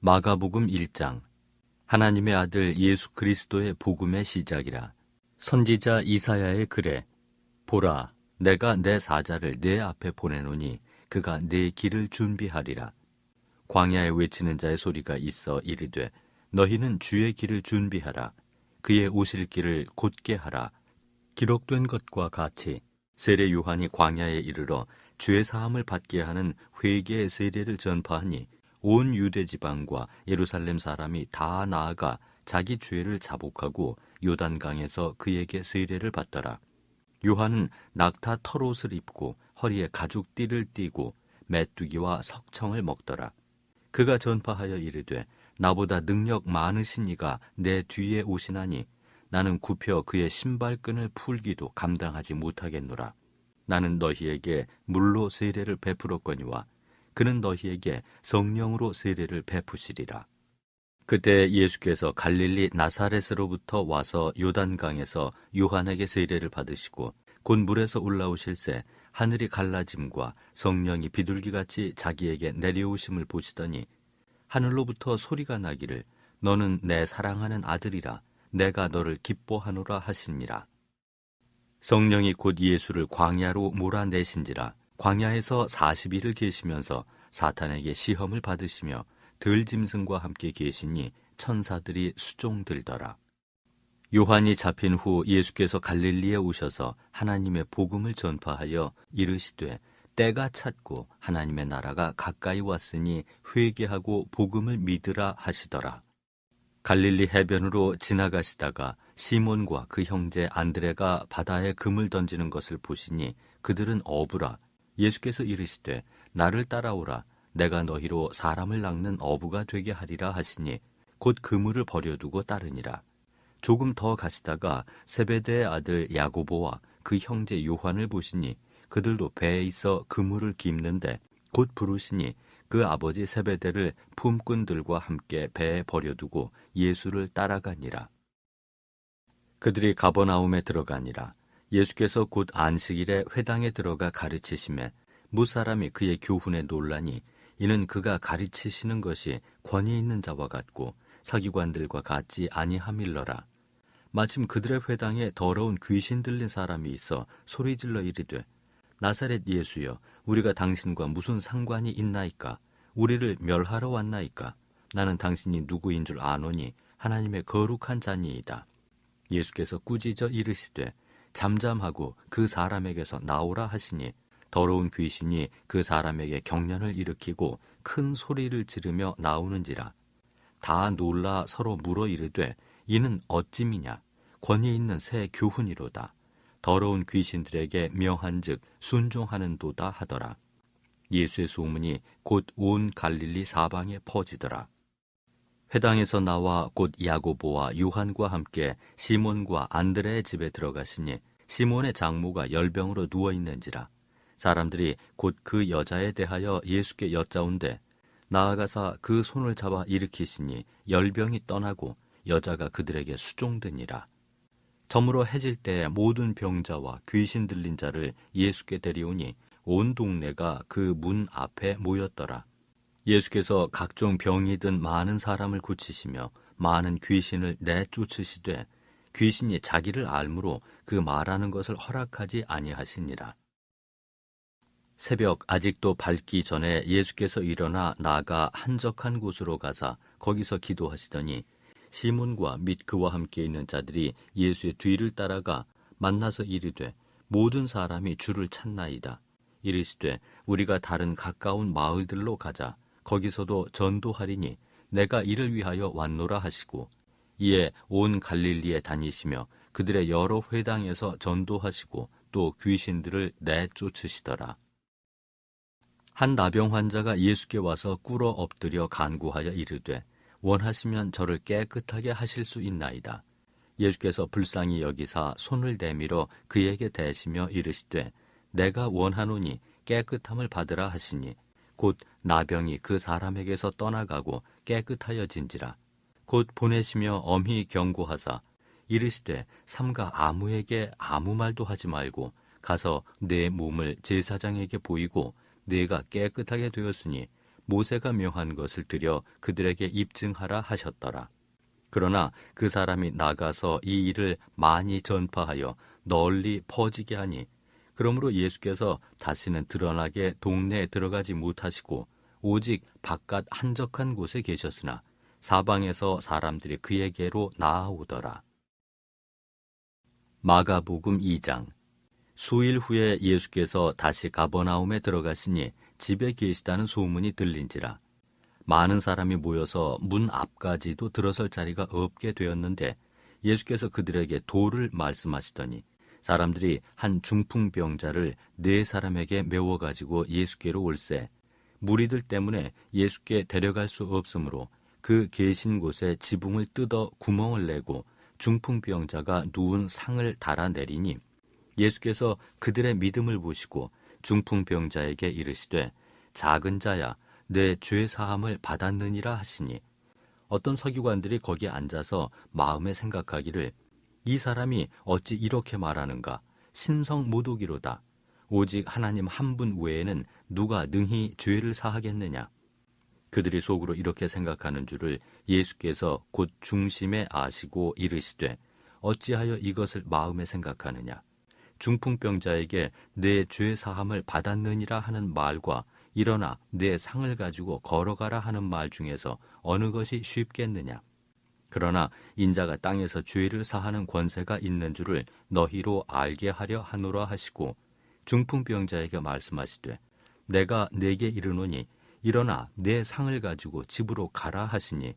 마가복음 1장. 하나님의 아들 예수 그리스도의 복음의 시작이라. 선지자 이사야의 글에 보라, 내가 내 사자를 내 앞에 보내노니 그가 내 길을 준비하리라. 광야에 외치는 자의 소리가 있어 이르되 너희는 주의 길을 준비하라. 그의 오실 길을 곧게 하라. 기록된 것과 같이 세례 요한이 광야에 이르러 죄 사함을 받게 하는 회개의 세례를 전파하니 온 유대 지방과 예루살렘 사람이 다 나아가 자기 죄를 자복하고 요단강에서 그에게 세례를 받더라. 요한은 낙타 털옷을 입고 허리에 가죽띠를 띠고 메뚜기와 석청을 먹더라. 그가 전파하여 이르되 나보다 능력 많으신 이가 내 뒤에 오시나니 나는 굽혀 그의 신발끈을 풀기도 감당하지 못하겠노라. 나는 너희에게 물로 세례를 베풀었거니와 그는 너희에게 성령으로 세례를 베푸시리라. 그때 예수께서 갈릴리 나사렛으로부터 와서 요단강에서 요한에게 세례를 받으시고 곧 물에서 올라오실새 하늘이 갈라짐과 성령이 비둘기같이 자기에게 내려오심을 보시더니 하늘로부터 소리가 나기를 너는 내 사랑하는 아들이라 내가 너를 기뻐하노라 하시니라. 성령이 곧 예수를 광야로 몰아내신지라. 광야에서 40일을 계시면서 사탄에게 시험을 받으시며 들짐승과 함께 계시니 천사들이 수종들더라. 요한이 잡힌 후 예수께서 갈릴리에 오셔서 하나님의 복음을 전파하여 이르시되 때가 찼고 하나님의 나라가 가까이 왔으니 회개하고 복음을 믿으라 하시더라. 갈릴리 해변으로 지나가시다가 시몬과 그 형제 안드레가 바다에 금을 던지는 것을 보시니 그들은 어부라. 예수께서 이르시되 나를 따라오라. 내가 너희로 사람을 낚는 어부가 되게 하리라 하시니 곧 그물을 버려두고 따르니라. 조금 더 가시다가 세베대의 아들 야고보와 그 형제 요한을 보시니 그들도 배에 있어 그물을 깁는데 곧 부르시니 그 아버지 세베대를 품꾼들과 함께 배에 버려두고 예수를 따라가니라. 그들이 가버나움에 들어가니라. 예수께서 곧 안식일에 회당에 들어가 가르치심에 무사람이 그의 교훈에 놀라니 이는 그가 가르치시는 것이 권위 있는 자와 같고 서기관들과 같지 아니함일러라. 마침 그들의 회당에 더러운 귀신 들린 사람이 있어 소리질러 이르되 나사렛 예수여, 우리가 당신과 무슨 상관이 있나이까? 우리를 멸하러 왔나이까? 나는 당신이 누구인 줄 아노니 하나님의 거룩한 자니이다. 예수께서 꾸짖어 이르시되 잠잠하고 그 사람에게서 나오라 하시니 더러운 귀신이 그 사람에게 경련을 일으키고 큰 소리를 지르며 나오는지라. 다 놀라 서로 물어 이르되 이는 어찌미냐? 권위 있는 새 교훈이로다. 더러운 귀신들에게 명한즉 순종하는도다 하더라. 예수의 소문이 곧 온 갈릴리 사방에 퍼지더라. 회당에서 나와 곧 야고보와 요한과 함께 시몬과 안드레의 집에 들어가시니 시몬의 장모가 열병으로 누워있는지라. 사람들이 곧 그 여자에 대하여 예수께 여짜온대 나아가사 그 손을 잡아 일으키시니 열병이 떠나고 여자가 그들에게 수종되니라. 저물어 해질 때에 모든 병자와 귀신 들린 자를 예수께 데려오니 온 동네가 그 문 앞에 모였더라. 예수께서 각종 병이 든 많은 사람을 고치시며 많은 귀신을 내쫓으시되 귀신이 자기를 알므로 그 말하는 것을 허락하지 아니하시니라. 새벽 아직도 밝기 전에 예수께서 일어나 나가 한적한 곳으로 가사 거기서 기도하시더니 시몬과 및 그와 함께 있는 자들이 예수의 뒤를 따라가 만나서 이르되 모든 사람이 주를 찾나이다. 이르시되 우리가 다른 가까운 마을들로 가자. 거기서도 전도하리니 내가 이를 위하여 왔노라 하시고 이에 온 갈릴리에 다니시며 그들의 여러 회당에서 전도하시고 또 귀신들을 내쫓으시더라. 한 나병 환자가 예수께 와서 꿇어 엎드려 간구하여 이르되 원하시면 저를 깨끗하게 하실 수 있나이다. 예수께서 불쌍히 여기사 손을 내밀어 그에게 대시며 이르시되 내가 원하노니 깨끗함을 받으라 하시니 곧 나병이 그 사람에게서 떠나가고 깨끗하여진지라. 곧 보내시며 엄히 경고하사 이르시되 삼가 아무에게 아무 말도 하지 말고 가서 내 몸을 제사장에게 보이고 네가 깨끗하게 되었으니 모세가 명한 것을 들여 그들에게 입증하라 하셨더라. 그러나 그 사람이 나가서 이 일을 많이 전파하여 널리 퍼지게 하니, 그러므로 예수께서 다시는 드러나게 동네에 들어가지 못하시고 오직 바깥 한적한 곳에 계셨으나 사방에서 사람들이 그에게로 나아오더라. 마가복음 2장. 수일 후에 예수께서 다시 가버나움에 들어가시니 집에 계시다는 소문이 들린지라. 많은 사람이 모여서 문 앞까지도 들어설 자리가 없게 되었는데 예수께서 그들에게 도를 말씀하시더니 사람들이 한 중풍병자를 4사람에게 메워가지고 예수께로 올세 무리들 때문에 예수께 데려갈 수 없으므로 그 계신 곳에 지붕을 뜯어 구멍을 내고 중풍병자가 누운 상을 달아내리니 예수께서 그들의 믿음을 보시고 중풍병자에게 이르시되 작은 자야 내 죄 사함을 받았느니라 하시니, 어떤 서기관들이 거기에 앉아서 마음에 생각하기를 이 사람이 어찌 이렇게 말하는가, 신성 모독이로다. 오직 하나님 한 분 외에는 누가 능히 죄를 사하겠느냐. 그들이 속으로 이렇게 생각하는 줄을 예수께서 곧 중심에 아시고 이르시되 어찌하여 이것을 마음에 생각하느냐. 중풍병자에게 내 죄 사함을 받았느니라 하는 말과 일어나 내 상을 가지고 걸어가라 하는 말 중에서 어느 것이 쉽겠느냐. 그러나 인자가 땅에서 죄를 사하는 권세가 있는 줄을 너희로 알게 하려 하노라 하시고 중풍병자에게 말씀하시되 내가 네게 이르노니 일어나 내 상을 가지고 집으로 가라 하시니,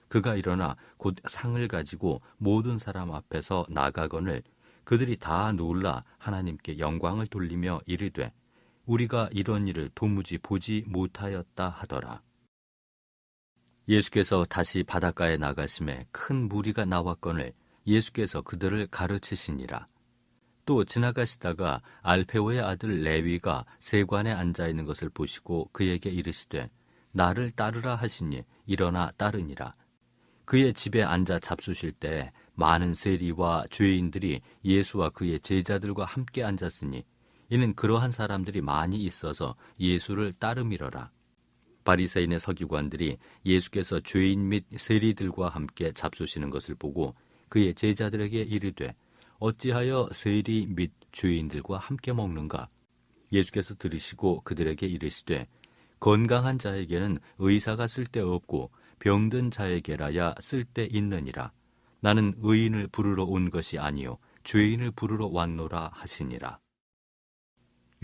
그가 일어나 곧 상을 가지고 모든 사람 앞에서 나가거늘 그들이 다 놀라 하나님께 영광을 돌리며 이르되 우리가 이런 일을 도무지 보지 못하였다 하더라. 예수께서 다시 바닷가에 나가심에 큰 무리가 나왔거늘 예수께서 그들을 가르치시니라. 또 지나가시다가 알페오의 아들 레위가 세관에 앉아있는 것을 보시고 그에게 이르시되 나를 따르라 하시니 일어나 따르니라. 그의 집에 앉아 잡수실 때 많은 세리와 죄인들이 예수와 그의 제자들과 함께 앉았으니 이는 그러한 사람들이 많이 있어서 예수를 따름이러라. 바리새인의 서기관들이 예수께서 죄인 및 세리들과 함께 잡수시는 것을 보고 그의 제자들에게 이르되 어찌하여 세리 및 죄인들과 함께 먹는가? 예수께서 들으시고 그들에게 이르시되 건강한 자에게는 의사가 쓸데없고 병든 자에게라야 쓸데있느니라. 나는 의인을 부르러 온 것이 아니요 죄인을 부르러 왔노라 하시니라.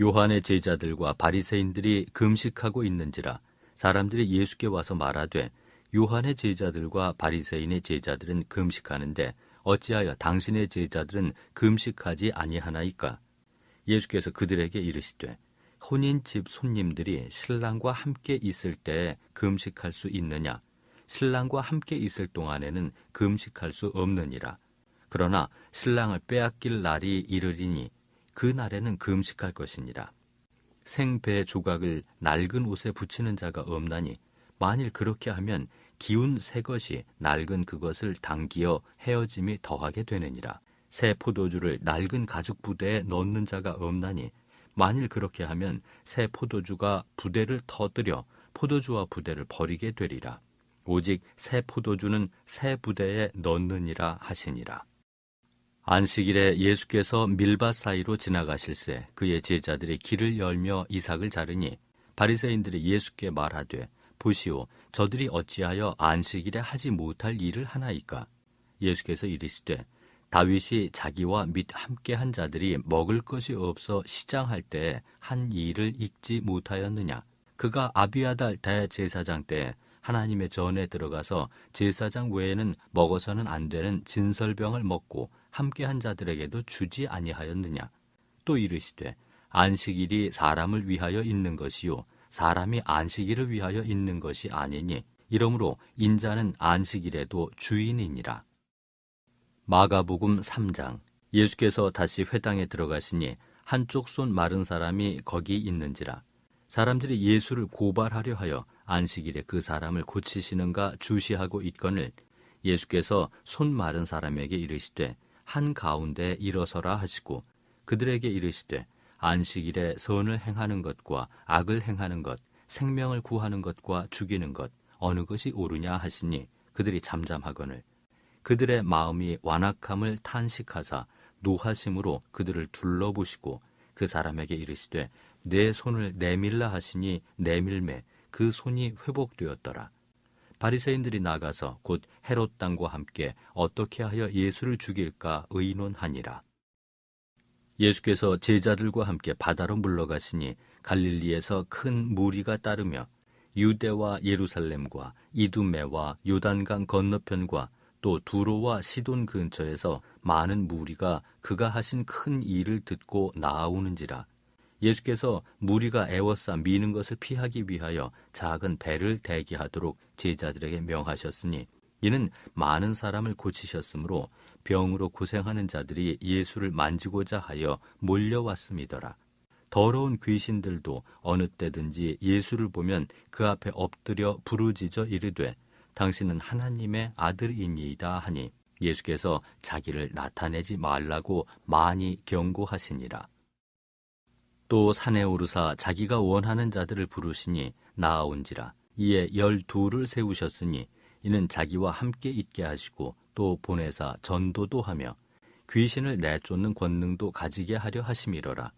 요한의 제자들과 바리새인들이 금식하고 있는지라 사람들이 예수께 와서 말하되 요한의 제자들과 바리새인의 제자들은 금식하는데 어찌하여 당신의 제자들은 금식하지 아니하나이까? 예수께서 그들에게 이르시되 혼인집 손님들이 신랑과 함께 있을 때 금식할 수 있느냐? 신랑과 함께 있을 동안에는 금식할 수 없느니라. 그러나 신랑을 빼앗길 날이 이르리니 그 날에는 금식할 것이니라. 생배 조각을 낡은 옷에 붙이는 자가 없나니 만일 그렇게 하면 기운 새 것이 낡은 그것을 당기어 헤어짐이 더하게 되느니라. 새 포도주를 낡은 가죽 부대에 넣는 자가 없나니 만일 그렇게 하면 새 포도주가 부대를 터뜨려 포도주와 부대를 버리게 되리라. 오직 새 포도주는 새 부대에 넣느니라 하시니라. 안식일에 예수께서 밀밭 사이로 지나가실새 그의 제자들이 길을 열며 이삭을 자르니 바리새인들이 예수께 말하되 보시오 저들이 어찌하여 안식일에 하지 못할 일을 하나이까? 예수께서 이르시되 다윗이 자기와 및 함께한 자들이 먹을 것이 없어 시장할 때에 한 일을 읽지 못하였느냐? 그가 아비아달 대제사장 때에 하나님의 전에 들어가서 제사장 외에는 먹어서는 안 되는 진설병을 먹고 함께한 자들에게도 주지 아니하였느냐? 또 이르시되 안식일이 사람을 위하여 있는 것이요 사람이 안식일을 위하여 있는 것이 아니니 이러므로 인자는 안식일에도 주인이니라. 마가복음 3장. 예수께서 다시 회당에 들어가시니 한쪽 손 마른 사람이 거기 있는지라. 사람들이 예수를 고발하려 하여 안식일에 그 사람을 고치시는가 주시하고 있거늘 예수께서 손 마른 사람에게 이르시되 한 가운데 일어서라 하시고 그들에게 이르시되 안식일에 선을 행하는 것과 악을 행하는 것 생명을 구하는 것과 죽이는 것 어느 것이 옳으냐 하시니 그들이 잠잠하거늘 그들의 마음이 완악함을 탄식하사 노하심으로 그들을 둘러보시고 그 사람에게 이르시되 내 손을 내밀라 하시니 내밀매 그 손이 회복되었더라. 바리새인들이 나가서 곧 헤롯 당과 함께 어떻게 하여 예수를 죽일까 의논하니라. 예수께서 제자들과 함께 바다로 물러가시니 갈릴리에서 큰 무리가 따르며 유대와 예루살렘과 이두메와 요단강 건너편과 또 두로와 시돈 근처에서 많은 무리가 그가 하신 큰 일을 듣고 나아오는지라. 예수께서 무리가 애워싸 미는 것을 피하기 위하여 작은 배를 대기하도록 제자들에게 명하셨으니 이는 많은 사람을 고치셨으므로 병으로 고생하는 자들이 예수를 만지고자 하여 몰려왔음이더라. 더러운 귀신들도 어느 때든지 예수를 보면 그 앞에 엎드려 부르짖어 이르되 당신은 하나님의 아들이니이다 하니 예수께서 자기를 나타내지 말라고 많이 경고하시니라. 또 산에 오르사 자기가 원하는 자들을 부르시니 나아온지라. 이에 12를 세우셨으니 이는 자기와 함께 있게 하시고 또 보내사 전도도 하며 귀신을 내쫓는 권능도 가지게 하려 하심이러라.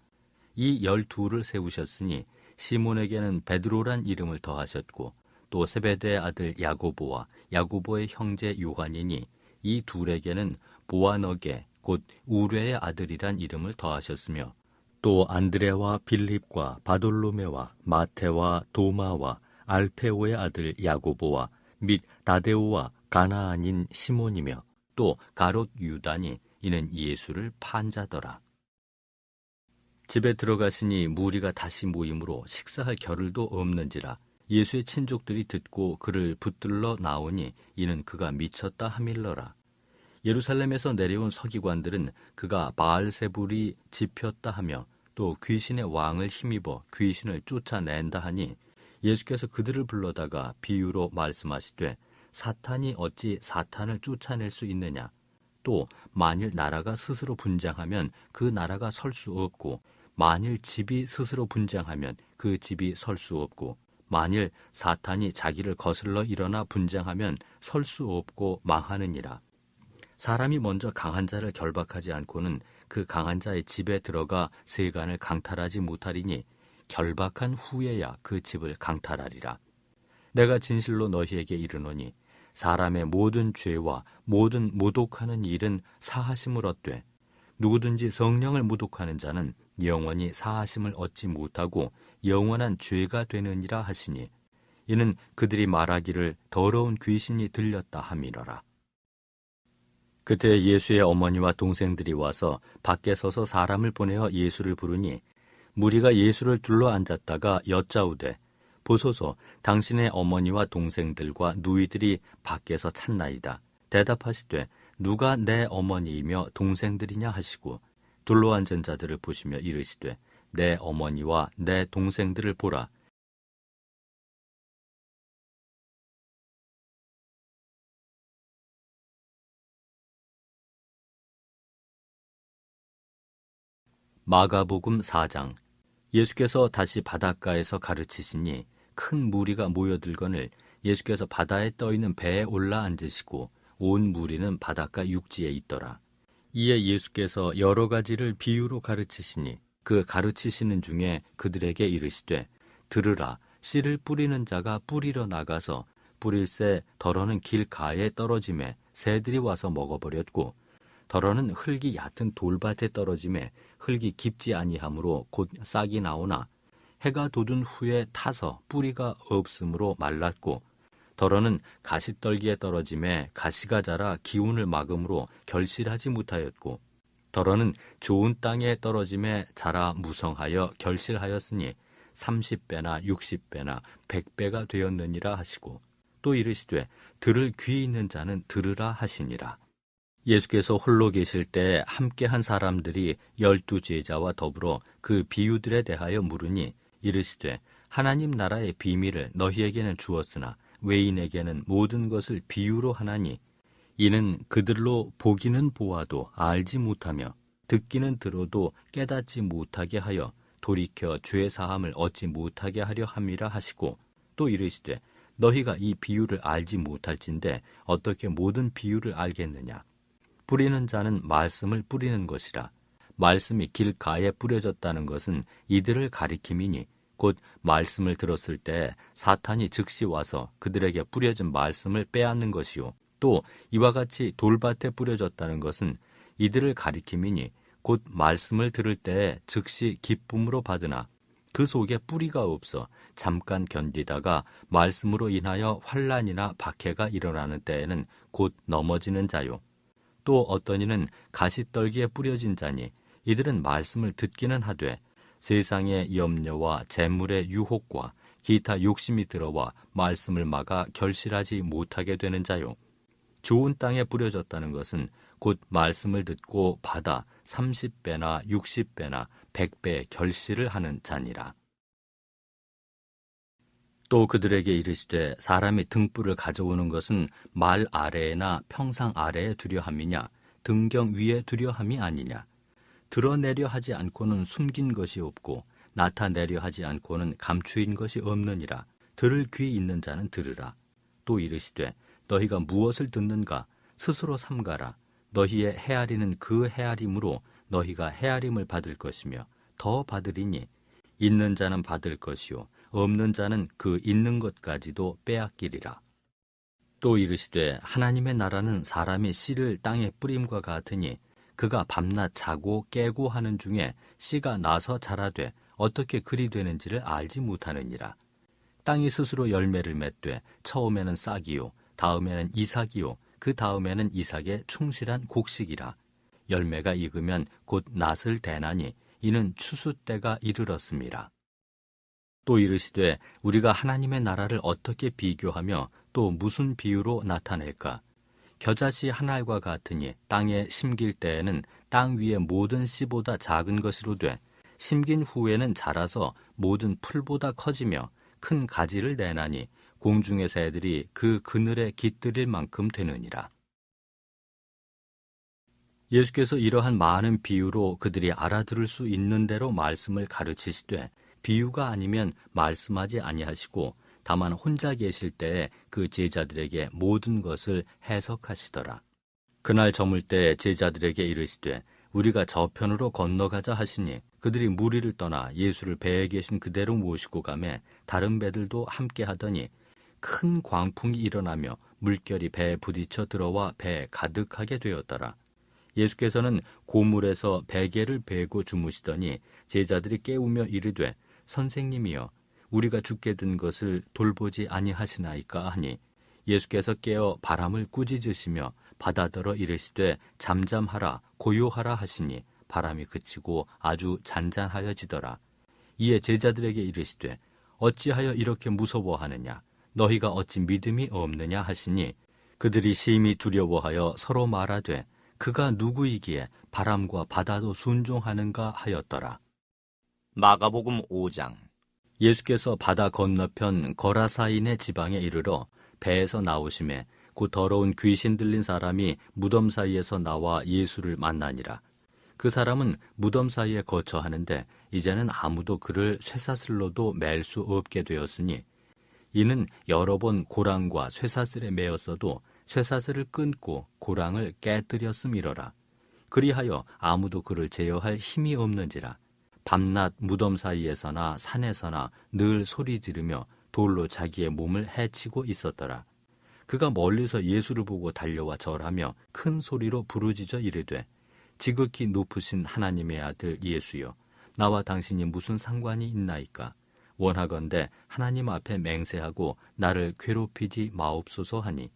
이 12를 세우셨으니 시몬에게는 베드로란 이름을 더하셨고 또 세베대의 아들 야고보와 야고보의 형제 요한이니 이 둘에게는 보아너게 곧 우레의 아들이란 이름을 더하셨으며 또 안드레와 빌립과 바돌로메와 마테와 도마와 알페오의 아들 야고보와 및 다데오와 가나안인 시몬이며 또 가롯 유다니 이는 예수를 판 자더라. 집에 들어가시니 무리가 다시 모임으로 식사할 겨를도 없는지라. 예수의 친족들이 듣고 그를 붙들러 나오니 이는 그가 미쳤다 하밀러라. 예루살렘에서 내려온 서기관들은 그가 바알세불이 집혔다 하며 또 귀신의 왕을 힘입어 귀신을 쫓아낸다 하니 예수께서 그들을 불러다가 비유로 말씀하시되 사탄이 어찌 사탄을 쫓아낼 수 있느냐. 또 만일 나라가 스스로 분쟁하면 그 나라가 설 수 없고 만일 집이 스스로 분쟁하면 그 집이 설 수 없고 만일 사탄이 자기를 거슬러 일어나 분쟁하면 설 수 없고 망하느니라. 사람이 먼저 강한 자를 결박하지 않고는 그 강한 자의 집에 들어가 세간을 강탈하지 못하리니 결박한 후에야 그 집을 강탈하리라. 내가 진실로 너희에게 이르노니 사람의 모든 죄와 모든 모독하는 일은 사하심을 얻되 누구든지 성령을 모독하는 자는 영원히 사하심을 얻지 못하고 영원한 죄가 되느니라 하시니 이는 그들이 말하기를 더러운 귀신이 들렸다 함이러라. 그때 예수의 어머니와 동생들이 와서 밖에 서서 사람을 보내어 예수를 부르니 무리가 예수를 둘러 앉았다가 여짜오되 보소서 당신의 어머니와 동생들과 누이들이 밖에서 찾나이다. 대답하시되 누가 내 어머니이며 동생들이냐 하시고 둘러앉은 자들을 보시며 이르시되 내 어머니와 내 동생들을 보라. 마가복음 4장. 예수께서 다시 바닷가에서 가르치시니 큰 무리가 모여들거늘 예수께서 바다에 떠있는 배에 올라 앉으시고 온 무리는 바닷가 육지에 있더라. 이에 예수께서 여러 가지를 비유로 가르치시니 그 가르치시는 중에 그들에게 이르시되 들으라. 씨를 뿌리는 자가 뿌리러 나가서 뿌릴새 덜어는 길가에 떨어짐에 새들이 와서 먹어버렸고 덜어는 흙이 얕은 돌밭에 떨어짐에 흙이 깊지 아니하므로 곧 싹이 나오나 해가 돋은 후에 타서 뿌리가 없으므로 말랐고 덜어는 가시떨기에 떨어짐에 가시가 자라 기운을 막음으로 결실하지 못하였고 덜어는 좋은 땅에 떨어짐에 자라 무성하여 결실하였으니 30배나 60배나 100배가 되었느니라 하시고 또 이르시되 들을 귀 있는 자는 들으라 하시니라. 예수께서 홀로 계실 때 함께한 사람들이 12제자와 더불어 그 비유들에 대하여 물으니 이르시되 하나님 나라의 비밀을 너희에게는 주었으나 외인에게는 모든 것을 비유로 하나니 이는 그들로 보기는 보아도 알지 못하며 듣기는 들어도 깨닫지 못하게 하여 돌이켜 죄 사함을 얻지 못하게 하려 함이라 하시고, 또 이르시되 너희가 이 비유를 알지 못할진대 어떻게 모든 비유를 알겠느냐. 뿌리는 자는 말씀을 뿌리는 것이라. 말씀이 길가에 뿌려졌다는 것은 이들을 가리킴이니, 곧 말씀을 들었을 때 사탄이 즉시 와서 그들에게 뿌려진 말씀을 빼앗는 것이요. 또 이와 같이 돌밭에 뿌려졌다는 것은 이들을 가리킴이니, 곧 말씀을 들을 때 즉시 기쁨으로 받으나 그 속에 뿌리가 없어 잠깐 견디다가 말씀으로 인하여 환난이나 박해가 일어나는 때에는 곧 넘어지는 자요. 또 어떤 이는 가시떨기에 뿌려진 자니, 이들은 말씀을 듣기는 하되 세상의 염려와 재물의 유혹과 기타 욕심이 들어와 말씀을 막아 결실하지 못하게 되는 자요. 좋은 땅에 뿌려졌다는 것은 곧 말씀을 듣고 받아 30배나 60배나 100배 결실을 하는 자니라. 또 그들에게 이르시되 사람이 등불을 가져오는 것은 말 아래에나 평상 아래에 두려 함이냐, 등경 위에 두려 함이 아니냐. 드러내려 하지 않고는 숨긴 것이 없고 나타내려 하지 않고는 감추인 것이 없느니라. 들을 귀 있는 자는 들으라. 또 이르시되 너희가 무엇을 듣는가 스스로 삼가라. 너희의 헤아리는 그 헤아림으로 너희가 헤아림을 받을 것이며 더 받으리니, 있는 자는 받을 것이요 없는 자는 그 있는 것까지도 빼앗기리라. 또 이르시되 하나님의 나라는 사람이 씨를 땅에 뿌림과 같으니, 그가 밤낮 자고 깨고 하는 중에 씨가 나서 자라되 어떻게 그리 되는지를 알지 못하느니라. 땅이 스스로 열매를 맺되 처음에는 싹이요 다음에는 이삭이요 그 다음에는 이삭의 충실한 곡식이라. 열매가 익으면 곧 낫을 대나니 이는 추수 때가 이르렀음이라. 또 이르시되 우리가 하나님의 나라를 어떻게 비교하며 또 무슨 비유로 나타낼까? 겨자씨 한 알과 같으니 땅에 심길 때에는 땅 위의 모든 씨보다 작은 것이로되 심긴 후에는 자라서 모든 풀보다 커지며 큰 가지를 내나니 공중의 새들이 그 그늘에 깃들일 만큼 되느니라. 예수께서 이러한 많은 비유로 그들이 알아들을 수 있는 대로 말씀을 가르치시되 비유가 아니면 말씀하지 아니하시고 다만 혼자 계실 때에 그 제자들에게 모든 것을 해석하시더라. 그날 저물 때 제자들에게 이르시되 우리가 저편으로 건너가자 하시니 그들이 무리를 떠나 예수를 배에 계신 그대로 모시고 가매 다른 배들도 함께 하더니 큰 광풍이 일어나며 물결이 배에 부딪혀 들어와 배에 가득하게 되었더라. 예수께서는 고물에서 베개를 베고 주무시더니 제자들이 깨우며 이르되 선생님이여 우리가 죽게 된 것을 돌보지 아니하시나이까 하니 예수께서 깨어 바람을 꾸짖으시며 바다더러 이르시되 잠잠하라 고요하라 하시니 바람이 그치고 아주 잔잔하여지더라. 이에 제자들에게 이르시되 어찌하여 이렇게 무서워하느냐 너희가 어찌 믿음이 없느냐 하시니 그들이 심히 두려워하여 서로 말하되 그가 누구이기에 바람과 바다도 순종하는가 하였더라. 마가복음 5장. 예수께서 바다 건너편 거라사인의 지방에 이르러 배에서 나오심에 곧 더러운 귀신 들린 사람이 무덤 사이에서 나와 예수를 만나니라. 그 사람은 무덤 사이에 거처하는데 이제는 아무도 그를 쇠사슬로도 맬 수 없게 되었으니 이는 여러 번 고랑과 쇠사슬에 매었어도 쇠사슬을 끊고 고랑을 깨뜨렸음이러라. 그리하여 아무도 그를 제어할 힘이 없는지라. 밤낮 무덤 사이에서나 산에서나 늘 소리 지르며 돌로 자기의 몸을 해치고 있었더라. 그가 멀리서 예수를 보고 달려와 절하며 큰 소리로 부르짖어 이르되 지극히 높으신 하나님의 아들 예수여 나와 당신이 무슨 상관이 있나이까? 원하건대 하나님 앞에 맹세하고 나를 괴롭히지 마옵소서 하니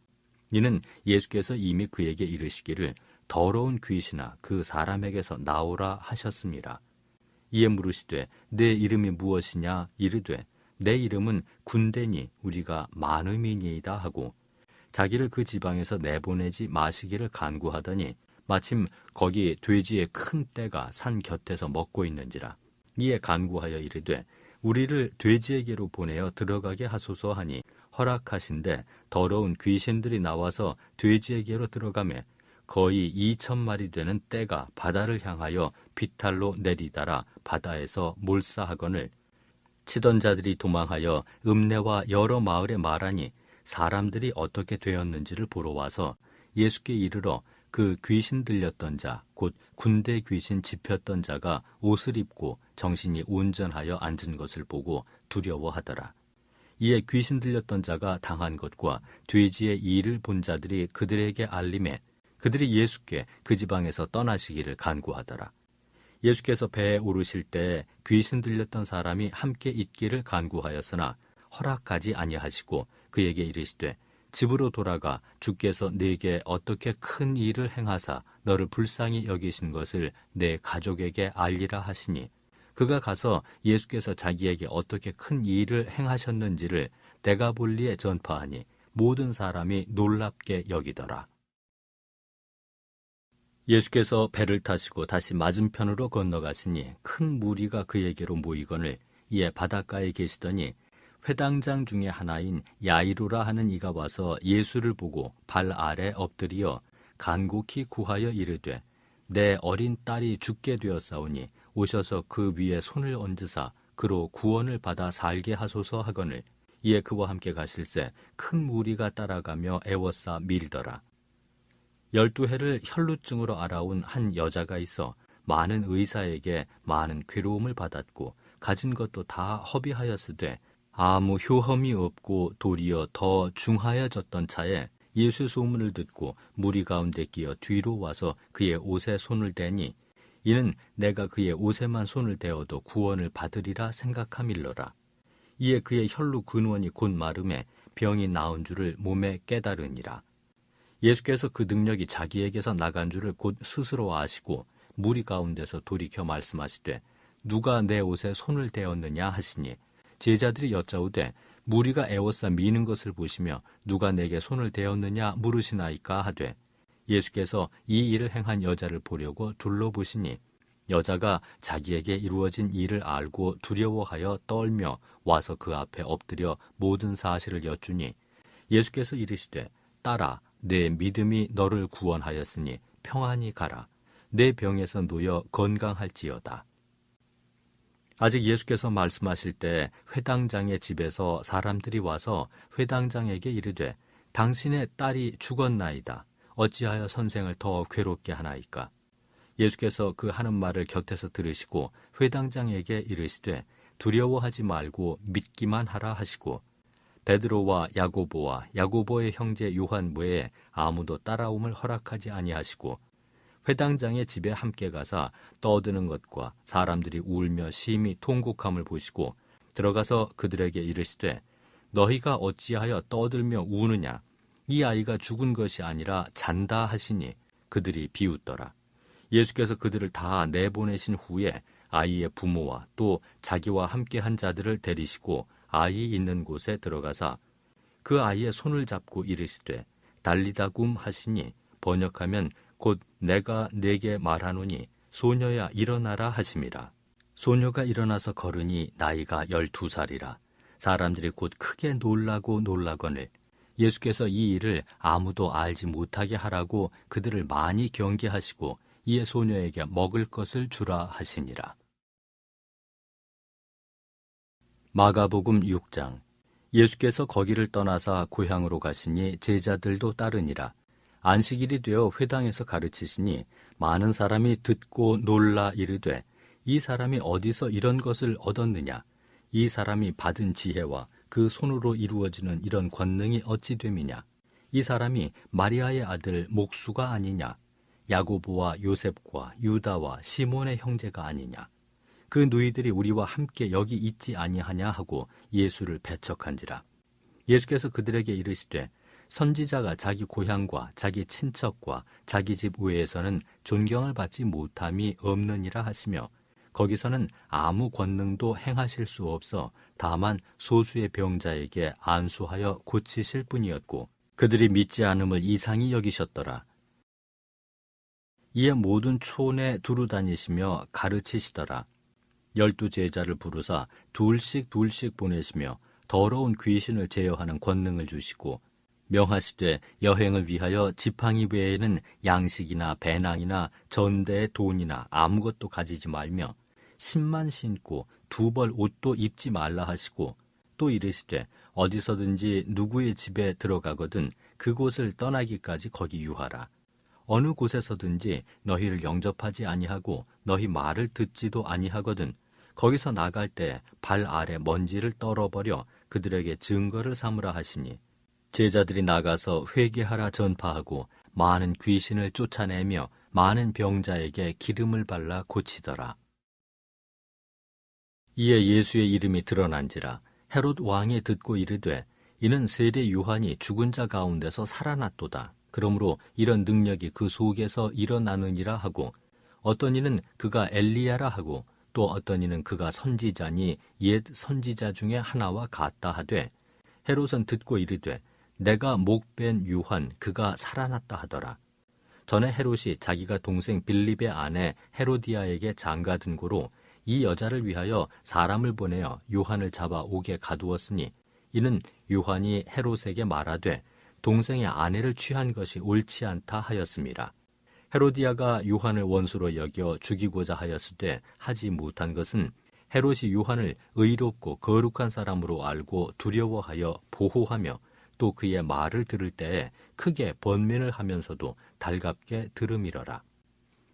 이는 예수께서 이미 그에게 이르시기를 더러운 귀신아 그 사람에게서 나오라 하셨습니다. 이에 물으시되 내 이름이 무엇이냐 이르되 내 이름은 군대니 우리가 많음이니이다 하고 자기를 그 지방에서 내보내지 마시기를 간구하더니 마침 거기 돼지의 큰 떼가 산 곁에서 먹고 있는지라. 이에 간구하여 이르되 우리를 돼지에게로 보내어 들어가게 하소서 하니 허락하신데 더러운 귀신들이 나와서 돼지에게로 들어가매 거의 2,000마리 되는 떼가 바다를 향하여 비탈로 내리달아 바다에서 몰사하거늘 치던 자들이 도망하여 읍내와 여러 마을에 말하니 사람들이 어떻게 되었는지를 보러 와서 예수께 이르러 그 귀신 들렸던 자, 곧 군대 귀신 집혔던 자가 옷을 입고 정신이 온전하여 앉은 것을 보고 두려워하더라. 이에 귀신 들렸던 자가 당한 것과 돼지의 일을 본 자들이 그들에게 알림해 그들이 예수께 그 지방에서 떠나시기를 간구하더라. 예수께서 배에 오르실 때 귀신 들렸던 사람이 함께 있기를 간구하였으나 허락하지 아니하시고 그에게 이르시되 집으로 돌아가 주께서 네게 어떻게 큰 일을 행하사 너를 불쌍히 여기신 것을 내 가족에게 알리라 하시니 그가 가서 예수께서 자기에게 어떻게 큰 일을 행하셨는지를 데가볼리에 전파하니 모든 사람이 놀랍게 여기더라. 예수께서 배를 타시고 다시 맞은편으로 건너가시니 큰 무리가 그에게로 모이거늘 이에 바닷가에 계시더니 회당장 중에 하나인 야이로라 하는 이가 와서 예수를 보고 발 아래 엎드리어 간곡히 구하여 이르되 내 어린 딸이 죽게 되었사오니 오셔서 그 위에 손을 얹으사 그로 구원을 받아 살게 하소서 하거늘 이에 그와 함께 가실새 큰 무리가 따라가며 애워싸 밀더라. 12해를 혈루증으로 알아온 한 여자가 있어 많은 의사에게 많은 괴로움을 받았고 가진 것도 다 허비하였으되 아무 효험이 없고 도리어 더 중하여졌던 차에 예수의 소문을 듣고 무리 가운데 끼어 뒤로 와서 그의 옷에 손을 대니 이는 내가 그의 옷에만 손을 대어도 구원을 받으리라 생각함일러라. 이에 그의 혈루 근원이 곧 마름에 병이 나은 줄을 몸에 깨달으니라. 예수께서 그 능력이 자기에게서 나간 줄을 곧 스스로 아시고 무리 가운데서 돌이켜 말씀하시되 누가 내 옷에 손을 대었느냐 하시니 제자들이 여짜오되 무리가 애워싸 미는 것을 보시며 누가 내게 손을 대었느냐 물으시나이까 하되 예수께서 이 일을 행한 여자를 보려고 둘러보시니 여자가 자기에게 이루어진 일을 알고 두려워하여 떨며 와서 그 앞에 엎드려 모든 사실을 여쭈니 예수께서 이르시되 딸아 내 믿음이 너를 구원하였으니 평안히 가라. 내 병에서 놓여 건강할지어다. 아직 예수께서 말씀하실 때 회당장의 집에서 사람들이 와서 회당장에게 이르되 당신의 딸이 죽었나이다. 어찌하여 선생을 더 괴롭게 하나이까? 예수께서 그 하는 말을 곁에서 들으시고 회당장에게 이르시되 두려워하지 말고 믿기만 하라 하시고 베드로와 야고보와 야고보의 형제 요한 외에 아무도 따라옴을 허락하지 아니하시고 회당장의 집에 함께 가사 떠드는 것과 사람들이 울며 심히 통곡함을 보시고 들어가서 그들에게 이르시되 너희가 어찌하여 떠들며 우느냐? 이 아이가 죽은 것이 아니라 잔다 하시니 그들이 비웃더라. 예수께서 그들을 다 내보내신 후에 아이의 부모와 또 자기와 함께 한 자들을 데리시고 아이 있는 곳에 들어가사 그 아이의 손을 잡고 이르시되 달리다굼 하시니 번역하면 곧 내가 네게 말하노니 소녀야 일어나라 하심이라. 소녀가 일어나서 걸으니 나이가 12살이라. 사람들이 곧 크게 놀라거늘 예수께서 이 일을 아무도 알지 못하게 하라고 그들을 많이 경계하시고 이에 소녀에게 먹을 것을 주라 하시니라. 마가복음 6장. 예수께서 거기를 떠나사 고향으로 가시니 제자들도 따르니라. 안식일이 되어 회당에서 가르치시니 많은 사람이 듣고 놀라 이르되 이 사람이 어디서 이런 것을 얻었느냐? 이 사람이 받은 지혜와 그 손으로 이루어지는 이런 권능이 어찌 됨이냐? 이 사람이 마리아의 아들 목수가 아니냐? 야고보와 요셉과 유다와 시몬의 형제가 아니냐? 그 누이들이 우리와 함께 여기 있지 아니하냐 하고 예수를 배척한지라. 예수께서 그들에게 이르시되 선지자가 자기 고향과 자기 친척과 자기 집 외에서는 존경을 받지 못함이 없느니라 하시며 거기서는 아무 권능도 행하실 수 없어 다만 소수의 병자에게 안수하여 고치실 뿐이었고 그들이 믿지 않음을 이상히 여기셨더라. 이에 모든 촌에 두루 다니시며 가르치시더라. 12 제자를 부르사 둘씩 보내시며 더러운 귀신을 제어하는 권능을 주시고 명하시되 여행을 위하여 지팡이 외에는 양식이나 배낭이나 전대의 돈이나 아무것도 가지지 말며 신만 신고 2벌 옷도 입지 말라 하시고, 또 이르시되 어디서든지 누구의 집에 들어가거든 그곳을 떠나기까지 거기 유하라. 어느 곳에서든지 너희를 영접하지 아니하고 너희 말을 듣지도 아니하거든 거기서 나갈 때 발 아래 먼지를 떨어버려 그들에게 증거를 삼으라 하시니, 제자들이 나가서 회개하라 전파하고 많은 귀신을 쫓아내며 많은 병자에게 기름을 발라 고치더라. 이에 예수의 이름이 드러난지라 헤롯 왕이 듣고 이르되 이는 세례 요한이 죽은 자 가운데서 살아났도다. 그러므로 이런 능력이 그 속에서 일어나느니라 하고, 어떤 이는 그가 엘리야라 하고 또 어떤 이는 그가 선지자니 옛 선지자 중에 하나와 같다 하되, 헤롯은 듣고 이르되 내가 목벤 요한 그가 살아났다 하더라. 전에 헤롯이 자기가 동생 빌립의 아내 헤로디아에게 장가든 고로 이 여자를 위하여 사람을 보내어 요한을 잡아 옥에 가두었으니, 이는 요한이 헤롯에게 말하되 동생의 아내를 취한 것이 옳지 않다 하였습니다. 헤로디아가 요한을 원수로 여겨 죽이고자 하였으되 하지 못한 것은 헤롯이 요한을 의롭고 거룩한 사람으로 알고 두려워하여 보호하며 또 그의 말을 들을 때에 크게 번민을 하면서도 달갑게 들음이러라.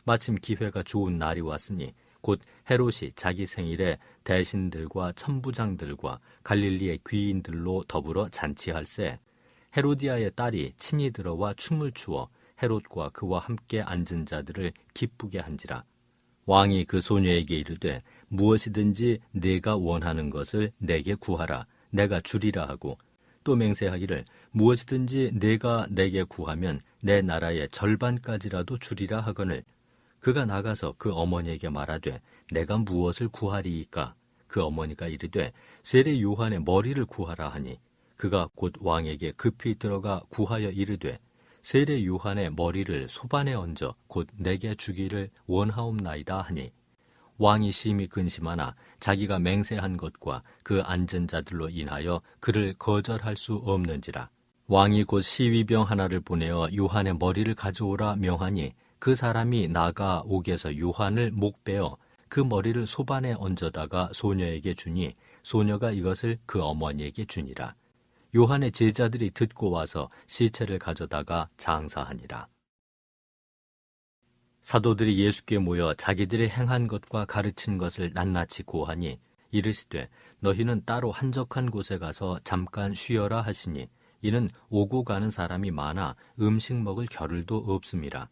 마침 기회가 좋은 날이 왔으니 곧 헤롯이 자기 생일에 대신들과 천부장들과 갈릴리의 귀인들로 더불어 잔치할세, 헤로디아의 딸이 친히 들어와 춤을 추어 헤롯과 그와 함께 앉은 자들을 기쁘게 한지라. 왕이 그 소녀에게 이르되 무엇이든지 네가 원하는 것을 내게 구하라. 내가 주리라 하고, 또 맹세하기를 무엇이든지 네가 내게 구하면 내 나라의 절반까지라도 주리라 하거늘, 그가 나가서 그 어머니에게 말하되 내가 무엇을 구하리이까? 그 어머니가 이르되 세례 요한의 머리를 구하라 하니, 그가 곧 왕에게 급히 들어가 구하여 이르되 세례 요한의 머리를 소반에 얹어 곧 내게 주기를 원하옵나이다 하니, 왕이 심히 근심하나 자기가 맹세한 것과 그 앉은 자들로 인하여 그를 거절할 수 없는지라. 왕이 곧 시위병 하나를 보내어 요한의 머리를 가져오라 명하니, 그 사람이 나가 옥에서 요한을 목베어 그 머리를 소반에 얹어다가 소녀에게 주니, 소녀가 이것을 그 어머니에게 주니라. 요한의 제자들이 듣고 와서 시체를 가져다가 장사하니라. 사도들이 예수께 모여 자기들이 행한 것과 가르친 것을 낱낱이 고하니, 이르시되 너희는 따로 한적한 곳에 가서 잠깐 쉬어라 하시니, 이는 오고 가는 사람이 많아 음식 먹을 겨를도 없음이라.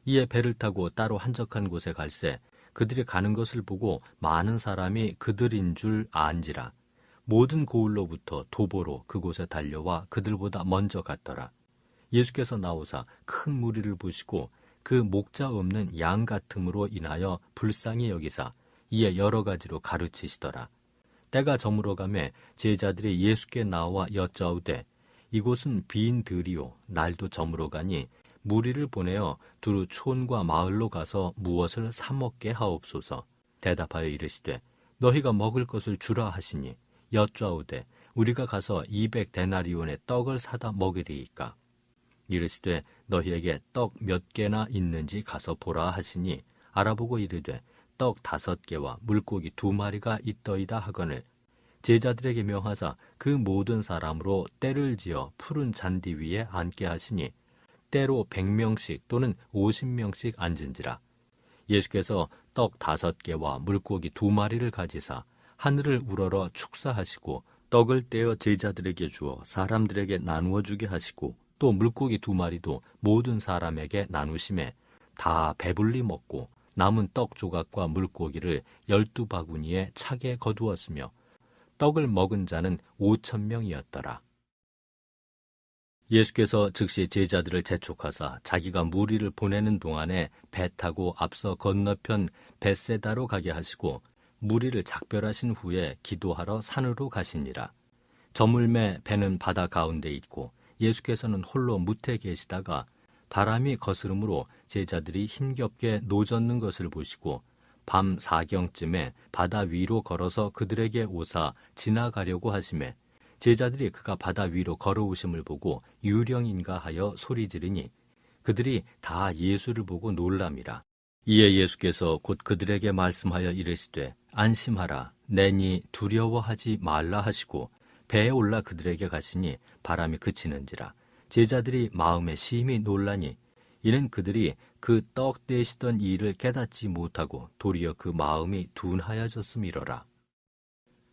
이에 배를 타고 따로 한적한 곳에 갈새 그들이 가는 것을 보고 많은 사람이 그들인 줄 안지라. 모든 고을로부터 도보로 그곳에 달려와 그들보다 먼저 갔더라. 예수께서 나오사 큰 무리를 보시고 그 목자 없는 양 같음으로 인하여 불쌍히 여기사 이에 여러 가지로 가르치시더라. 때가 저물어가매 제자들이 예수께 나와 여짜오되 이곳은 빈 들이요 날도 저물어가니 무리를 보내어 두루 촌과 마을로 가서 무엇을 사 먹게 하옵소서. 대답하여 이르시되 너희가 먹을 것을 주라 하시니, 여짜오되 우리가 가서 200데나리온의 떡을 사다 먹으리이까? 이르시되 너희에게 떡 몇 개나 있는지 가서 보라 하시니, 알아보고 이르되 떡 5개와 물고기 2마리가 있더이다 하거늘, 제자들에게 명하사 그 모든 사람으로 때를 지어 푸른 잔디 위에 앉게 하시니, 때로 100명씩 또는 50명씩 앉은지라. 예수께서 떡 5개와 물고기 2마리를 가지사 하늘을 우러러 축사하시고 떡을 떼어 제자들에게 주어 사람들에게 나누어 주게 하시고, 또 물고기 2마리도 모든 사람에게 나누심에 다 배불리 먹고 남은 떡 조각과 물고기를 12바구니에 차게 거두었으며, 떡을 먹은 자는 5,000명이었더라. 예수께서 즉시 제자들을 재촉하사 자기가 무리를 보내는 동안에 배 타고 앞서 건너편 벳세다로 가게 하시고, 무리를 작별하신 후에 기도하러 산으로 가시니라. 저물매 배는 바다 가운데 있고 예수께서는 홀로 무태 계시다가 바람이 거스름으로 제자들이 힘겹게 노젓는 것을 보시고 밤 4경쯤에 바다 위로 걸어서 그들에게 오사 지나가려고 하시매, 제자들이 그가 바다 위로 걸어오심을 보고 유령인가 하여 소리 지르니 그들이 다 예수를 보고 놀람이라. 이에 예수께서 곧 그들에게 말씀하여 이르시되 안심하라 내니 두려워하지 말라 하시고 배에 올라 그들에게 가시니 바람이 그치는지라. 제자들이 마음에 심히 놀라니 이는 그들이 그 떡 떼시던 일을 깨닫지 못하고 도리어 그 마음이 둔하여졌음이로라.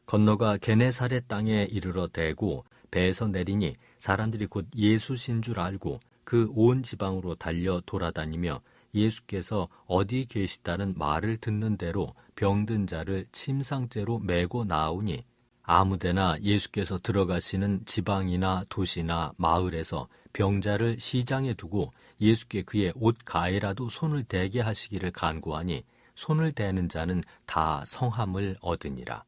건너가 게네사렛 땅에 이르러 대고 배에서 내리니 사람들이 곧 예수신 줄 알고 그 온 지방으로 달려 돌아다니며 예수께서 어디 계시다는 말을 듣는 대로 병든 자를 침상째로 메고 나오니 아무데나 예수께서 들어가시는 지방이나 도시나 마을에서 병자를 시장에 두고 예수께 그의 옷 가에라도 손을 대게 하시기를 간구하니 손을 대는 자는 다 성함을 얻으니라.